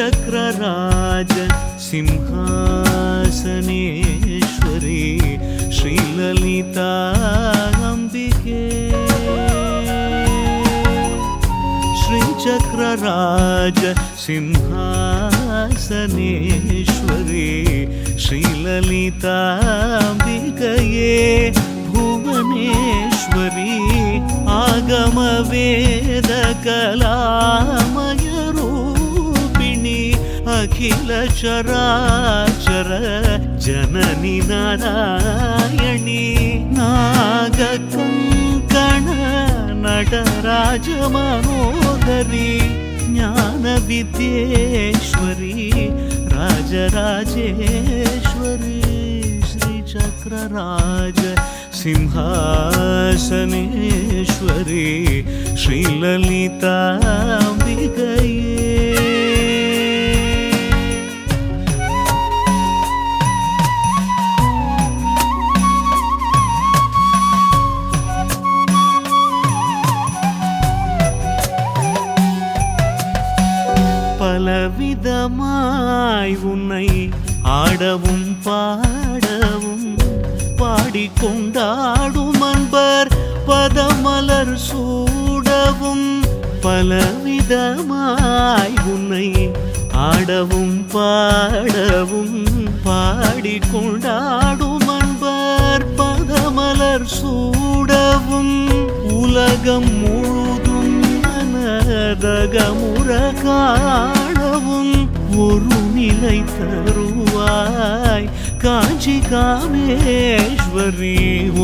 श्रीचक्रराज सिंहासनेश्वरी श्रीललिताम्बिके श्रीचक्रराज सिंहासनेश्वरी श्रीललिताम्बिकये भुवनेश्वरी आगमवेदकलामय रूपिणी अखिल चराचर जननी नारायणी नागकङ्कण नटराज मनोहरी ज्ञान विद्येश्वरी राजराजेश्वरी श्रीचक्रराज सिंहासनेश्वरी श्रीललिताम्बिकये பலவிதமாய் உன்னை ஆடவும் பாடவும் பாடிக்கொண்டாடும் அன்பர் பதமலர் சூடவும் பலவிதமாய் உன்னை ஆடவும் பாடவும் பாடிக்கொண்டாடும் அன்பர் பதமலர் சூடவும் உலகம் முழுதும் மனதகமுற காணவும் ஒரு நிலை தருவாய் காஞ்சி காமேஸ்வரி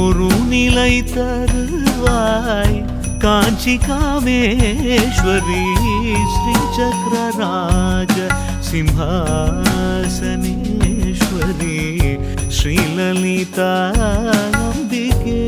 ஒரு நிலை தருவாய் காஞ்சி காமேஸ்வரி श्रीचक्रराज सिंहासनेश्वरी श्रीललिताम्बिके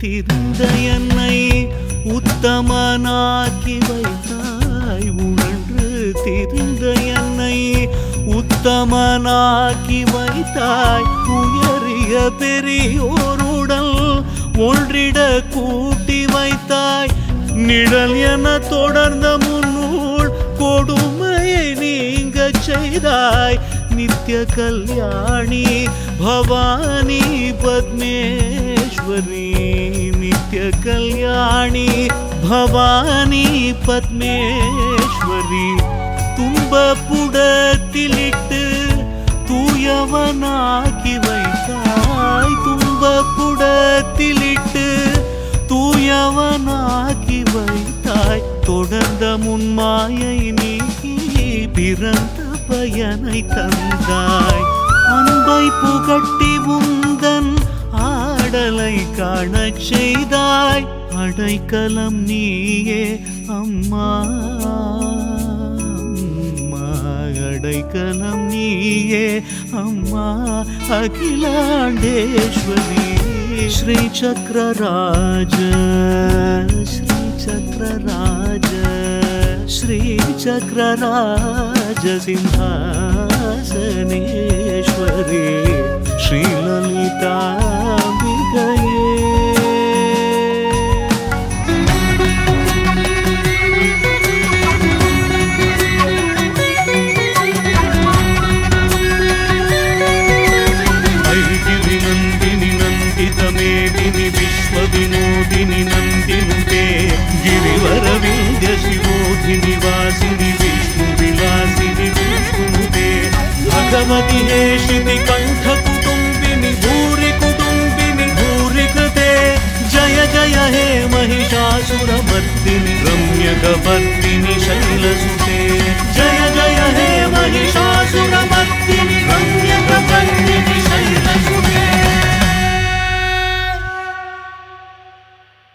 திரிந்த என்னை உத்தமனாக்கி வைத்தாய் உழன்று திரிந்த என்னை உத்தமனாக்கி வைத்தாய் உயரிய பெரியோருடல் ஒன்றிட கூட்டி வைத்தாய் நிழல் என தொடர்ந்த முன்னூல் கொடுமையை நீங்க செய்தாய் नित्य कल्याणी भवानी पद्मेश्वरी नित्य कल्याणी भवानी पद्मेश्वरी துன்பப்புடத்திலிட்டு தூயவனாக்கி வைத்தாய் துன்பப்புடத்திலிட்டு தூயவனாக்கி வைத்தாய் தொடர்ந்த முன்மாயை நீக்கி பிறந்த பயனை தந்தாய் அன்பை புகட்டி உந்தன் ஆடலை காணச் செய்தாய் அடைக்கலம் நீயே அம்மா அடைக்கலம் நீயே அம்மா அகிலாண்டேஸ்வரி श्रीचक्रराज श्रीचक्रराज श्रीचक्रराज सिंहासनेश्वरी श्रीललिताम्बिकये विश्वविनोदिनि नन्दिनुते गिरिवरविन्द्य शिरोधिनि वासिनि विष्णुविलासिनि विष्णुनुते भगवति हेशिति कण्ठकुटुम्बिनि भूरि कुटुम्बिनि भूरि कृते जय जय हे महिषासुरमर्दिनि रम्यकपर्दिनि शैलसुते जय जय हे महिषा